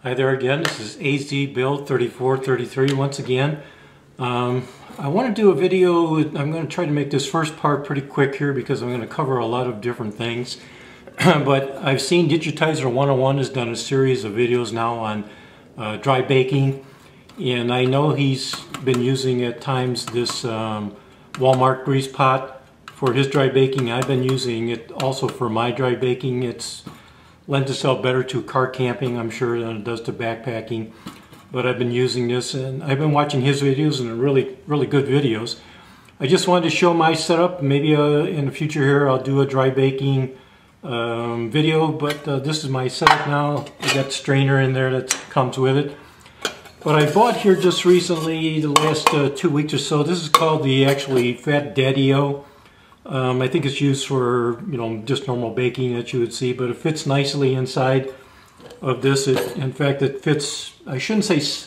Hi there again, this is AZ Build 3433 once again. I want to do a video. I'm going to try to make this first part pretty quick here because I'm going to cover a lot of different things. But I've seen Digitizer 101 has done a series of videos now on dry baking, and I know he's been using at times this Walmart grease pot for his dry baking. I've been using it also for my dry baking. It's lends itself better to car camping, I'm sure, than it does to backpacking. But I've been using this, and I've been watching his videos, and they're really good videos. I just wanted to show my setup. Maybe in the future here I'll do a dry baking video, but this is my setup now. I got the strainer in there that comes with it. But I bought here just recently, the last 2 weeks or so. This is called the actually Fat Daddy-O. I think it's used for, just normal baking that you would see, but it fits nicely inside of this. In fact, it fits, I shouldn't say, it's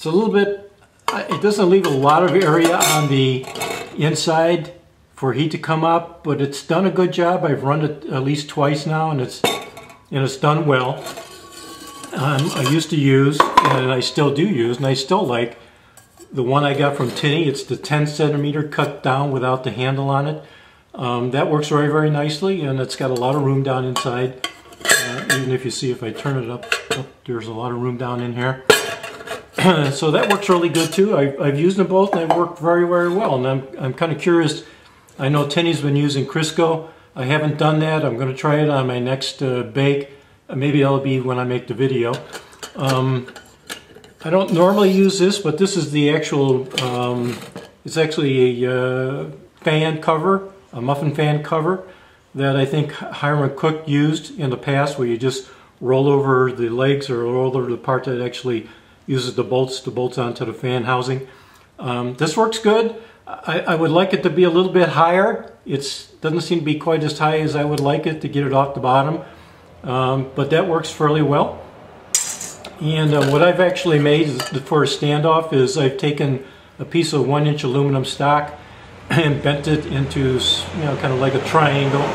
a little bit, it doesn't leave a lot of area on the inside for heat to come up, but it's done a good job. I've run it at least twice now, and it's done well. I used to use, and I still do use, and I still like the one I got from Tinny. It's the 10 centimeter cut down without the handle on it. That works very nicely, and it's got a lot of room down inside. Even if you see, if I turn it up, there's a lot of room down in here. So that works really good too. I've used them both, and they've worked very well. And I'm kind of curious. I know Tinny's been using Crisco. I haven't done that. I'm going to try it on my next bake. Maybe that'll be when I make the video. I don't normally use this, but this is the actual, it's actually a fan cover, a muffin fan cover that I think Hiram Cook used in the past, where you just roll over the legs or roll over the part that actually uses the bolts onto the fan housing. This works good. I would like it to be a little bit higher. It doesn't seem to be quite as high as I would like it to get it off the bottom, but that works fairly well. And what I've actually made for a standoff is I've taken a piece of 1-inch aluminum stock and bent it into, kind of like a triangle.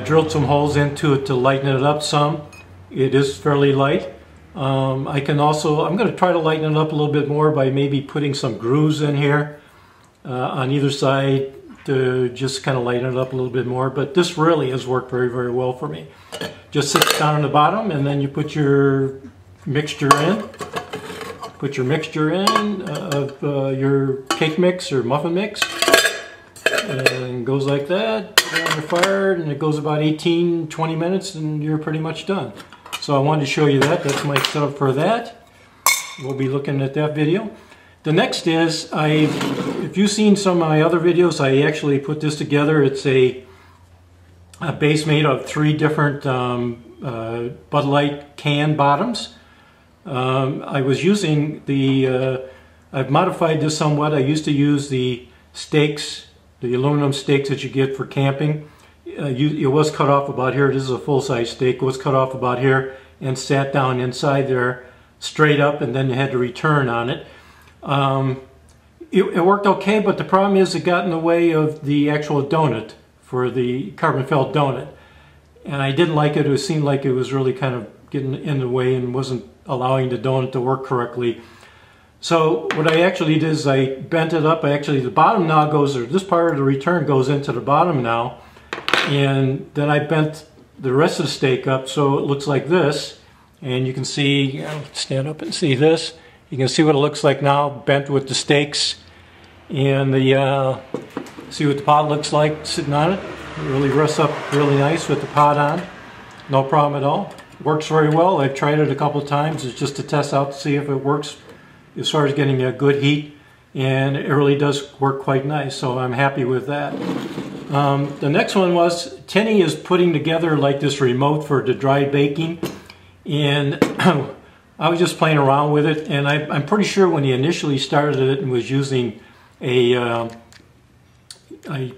Drilled some holes into it to lighten it up some. It is fairly light. I'm going to try to lighten it up a little bit more by maybe putting some grooves in here on either side to just kind of lighten it up a little bit more. But this really has worked very well for me. Just sits down on the bottom, and then you put your mixture in. Put your mixture in of your cake mix or muffin mix, and it goes like that. Put it on the fire, and it goes about 18-20 minutes, and you're pretty much done. So I wanted to show you that. That's my setup for that. We'll be looking at that video. The next is, if you've seen some of my other videos, I actually put this together. It's a base made of 3 different Budlight can bottoms. I was using I've modified this somewhat. I used to use the stakes, the aluminum stakes that you get for camping. It was cut off about here. This is a full-size stake. It was cut off about here and sat down inside there straight up, and then you had to return on it. It worked okay, but the problem is it got in the way of the actual donut for the carbon felt donut. And I didn't like it. It seemed like it was really kind of getting in the way and wasn't allowing the donut to work correctly. So what I actually did is I bent it up. The bottom now goes, or this part of the return goes into the bottom now. And then I bent the rest of the stake up so it looks like this. And you can see, stand up and see this. You can see what it looks like now, bent with the stakes. And see what the pot looks like sitting on it. It really rests up really nice with the pot on. No problem at all. Works very well. I've tried it a couple of times. It's just to test out to see if it works as far as getting a good heat, and it really does work quite nice, so I'm happy with that. The next one was, Tinny is putting together like this remote for the dry baking, and I was just playing around with it, and I'm pretty sure when he initially started it and was using a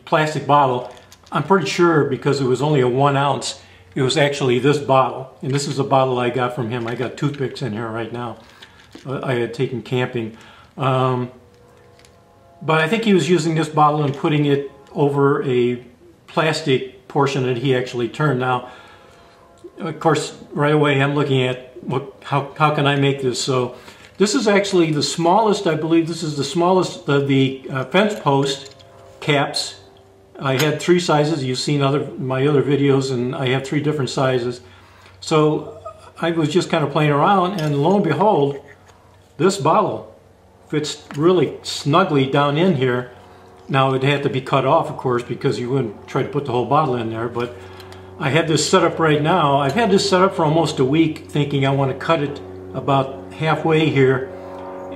plastic bottle, I'm pretty sure because it was only a 1 ounce, it was actually this bottle, and this is a bottle I got from him. I got toothpicks in here right now. I had taken camping. But I think he was using this bottle and putting it over a plastic portion that he actually turned. Now, of course, right away I'm looking at how can I make this. So this is actually the smallest, I believe this is the smallest of the fence post caps. I had 3 sizes. You've seen my other videos, and I have 3 different sizes. So I was just kind of playing around, and lo and behold, this bottle fits really snugly down in here. Now it had to be cut off, of course, because you wouldn't try to put the whole bottle in there, but I have this set up right now. I've had this set up for almost a week, thinking I want to cut it about halfway here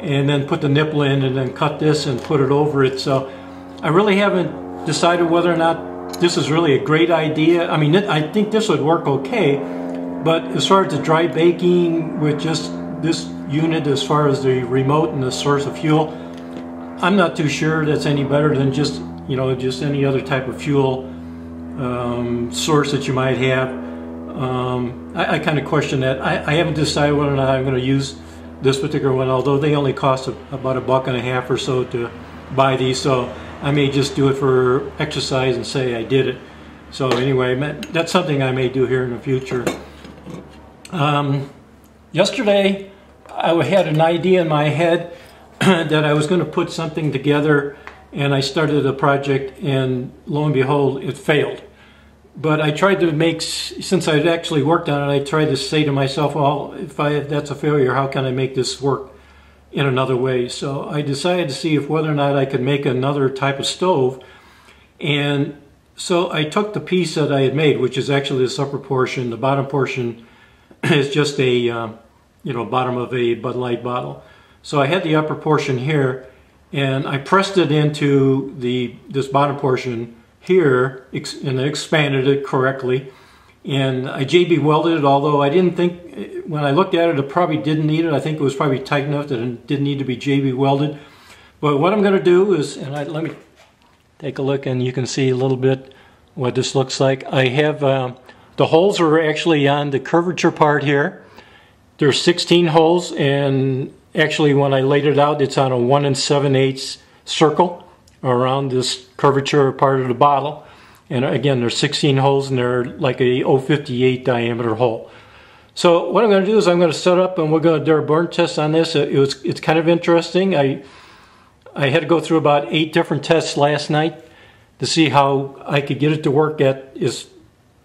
and then put the nipple in and then cut this and put it over it. So I really haven't decided whether or not this is really a great idea. I mean, I think this would work okay, but as far as the dry baking with just this unit, as far as the remote and the source of fuel, I'm not too sure that's any better than just, you know, just any other type of fuel source that you might have. I kind of question that. I haven't decided whether or not I'm going to use this particular one, although they only cost about $1.50 or so to buy these, so I may just do it for exercise and say I did it. So anyway, that's something I may do here in the future. Yesterday I had an idea in my head that I was going to put something together, and I started a project, and lo and behold, it failed. But I tried to make, since I'd actually worked on it, I tried to say to myself, well, if that's a failure, how can I make this work in another way? So I decided to see if whether or not I could make another type of stove. And so I took the piece that I had made, which is actually this upper portion. The bottom portion is just a, you know, bottom of a Budlight bottle. So I had the upper portion here, and I pressed it into this bottom portion here, and I expanded it correctly, and I JB welded it, although I didn't think, when I looked at it, it probably didn't need it. I think it was probably tight enough that it didn't need to be JB welded. But what I'm going to do is, and let me take a look, and you can see a little bit what this looks like. I have, the holes are actually on the curvature part here. There's 16 holes, and actually when I laid it out, it's on a 1 7/8 circle around this curvature part of the bottle. And again, there's 16 holes, and they're like a 0.58 diameter hole. So what I'm going to do is I'm going to set up, and we're going to do a burn test on this. It's kind of interesting. I had to go through about 8 different tests last night to see how I could get it to work at its,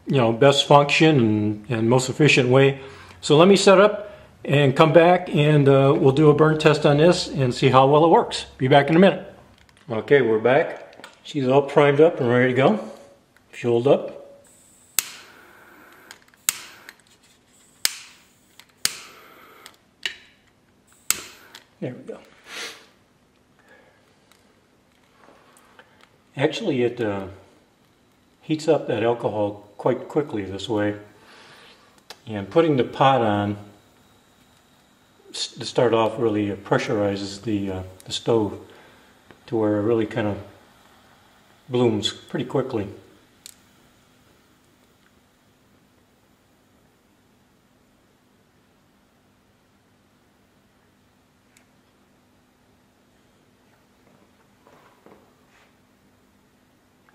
you know, best function and most efficient way. So let me set up and come back, and we'll do a burn test on this and see how well it works. Be back in a minute. Okay, we're back. She's all primed up and ready to go. Fueled up. There we go. Actually, it heats up that alcohol quite quickly this way. And putting the pot on to start off really pressurizes the stove to where it really kind of blooms pretty quickly.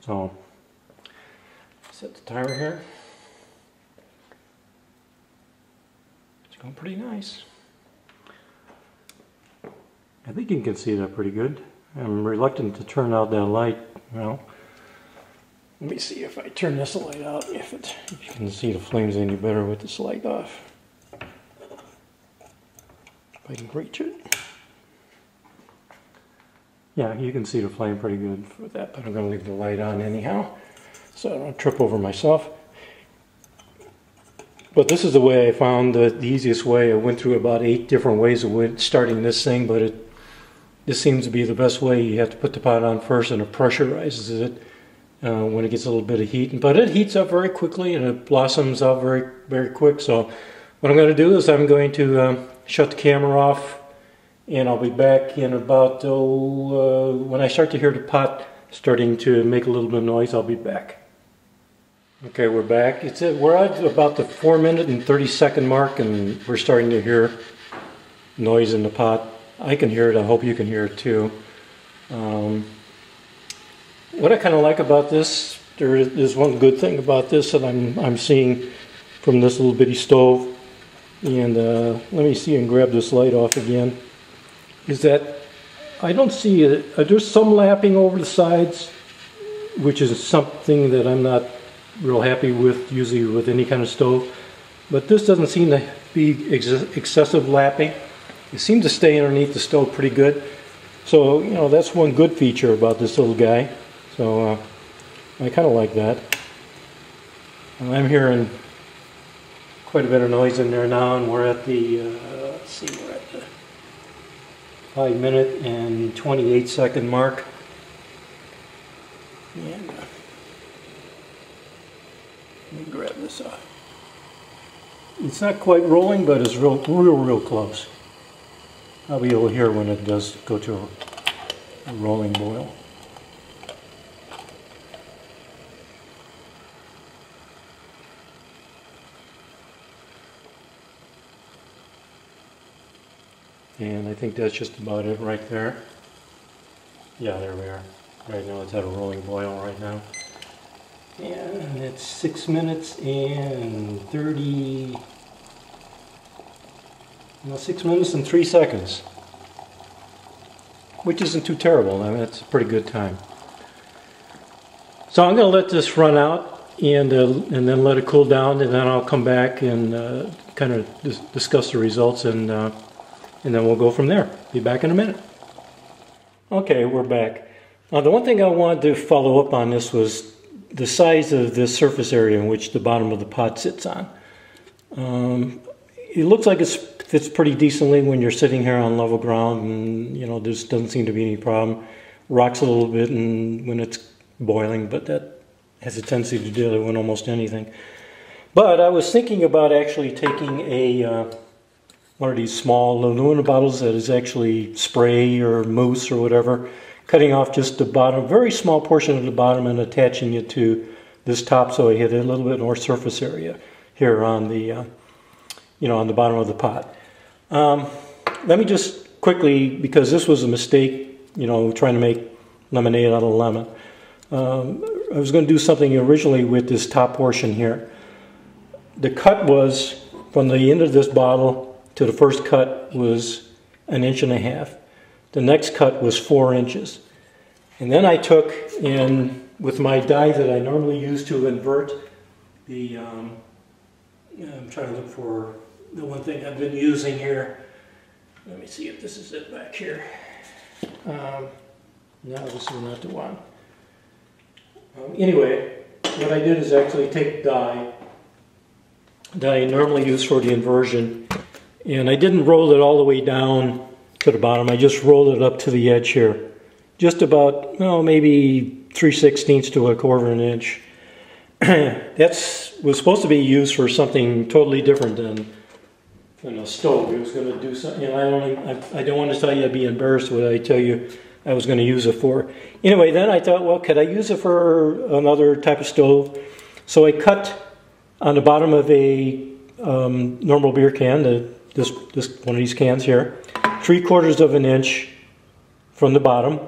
So, set the timer here. It's going pretty nice. I think you can see that pretty good. I'm reluctant to turn out that light. Well, let me see if I turn this light out, if you can see the flames any better with this light off. If I can reach it. Yeah, you can see the flame pretty good with that, but I'm going to leave the light on anyhow, so I don't trip over myself. But this is the way I found the easiest way. I went through about 8 different ways of starting this thing, but this seems to be the best way. You have to put the pot on first, and it pressurizes it when it gets a little bit of heat. But it heats up very quickly, and it blossoms out very, very quick. So what I'm going to do is I'm going to shut the camera off, and I'll be back in about, when I start to hear the pot starting to make a little bit of noise, I'll be back. Okay, we're back. We're at about the 4-minute and 30-second mark, and we're starting to hear noise in the pot. I can hear it. I hope you can hear it too. What I kind of like about this, there is one good thing about this that I'm seeing from this little bitty stove. And let me see and grab this light off again. Is that I don't see it. There's some lapping over the sides, which is something that I'm not real happy with usually with any kind of stove. But this doesn't seem to be excessive lapping. It seems to stay underneath the stove pretty good. So, you know, that's one good feature about this little guy. So I kind of like that. And I'm hearing quite a bit of noise in there now, and we're at the, let's see, we're at the 5-minute and 28-second mark. And let me grab this off. It's not quite rolling, but it's real close. Probably you'll hear when it does go to a rolling boil. And I think that's just about it right there. Yeah, there we are. Right now it's at a rolling boil right now. And it's 6 minutes and 6 minutes and 3 seconds. Which isn't too terrible. I mean, it's a pretty good time. So I'm going to let this run out and then let it cool down, and then I'll come back and kind of discuss the results, and then we'll go from there. Be back in a minute. Okay, we're back. The one thing I wanted to follow up on this was the size of this surface area in which the bottom of the pot sits on. It looks like it fits pretty decently when you're sitting here on level ground, and you know, there doesn't seem to be any problem. Rocks a little bit and when it's boiling, but that has a tendency to do it with almost anything. But I was thinking about actually taking a one of these small aluminum bottles that is actually spray or mousse or whatever, cutting off just the bottom, very small portion of the bottom, and attaching it to this top so I hit a little bit more surface area here on the, on the bottom of the pot. Let me just quickly, because this was a mistake, trying to make lemonade out of lemon. I was going to do something originally with this top portion here. The cut was from the end of this bottle to the first cut was 1.5 inches. The next cut was 4 inches. And then I took in, with my die that I normally use to invert the, I'm trying to look for the one thing I've been using here. Let me see if this is it back here. No, this is not the one. Anyway, what I did is actually take die that I normally use for the inversion, and I didn't roll it all the way down to the bottom. I just rolled it up to the edge here, just about, maybe 3/16 to 1/4 inch. Was supposed to be used for something totally different than a stove. It was going to do something. I don't want to tell you I'd be embarrassed what I tell you I was going to use it for. Anyway, then I thought, well, could I use it for another type of stove? So I cut on the bottom of a normal beer can, this one of these cans here, 3/4 inch from the bottom,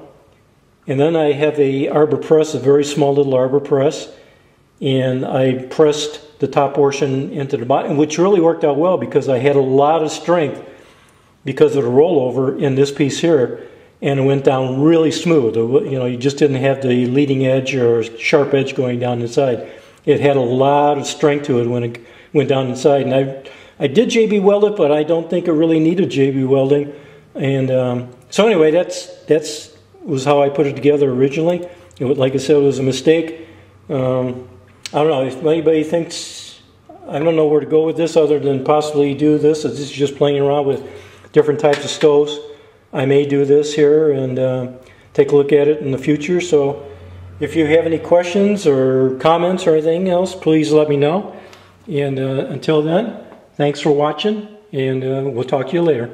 and then I have a arbor press, a very small little arbor press, and I pressed the top portion into the bottom, which really worked out well because I had a lot of strength because of the rollover in this piece here, and it went down really smooth. You just didn't have the leading edge or sharp edge going down inside. It had a lot of strength to it when it went down inside, and I did JB weld it, but I don't think it really needed JB welding. And so anyway, that's was how I put it together originally. Like I said, it was a mistake. I don't know if anybody thinks, I don't know where to go with this other than possibly do this. This is just playing around with different types of stoves. I may do this here and take a look at it in the future. So if you have any questions or comments or anything else, please let me know. And until then, thanks for watching, and we'll talk to you later.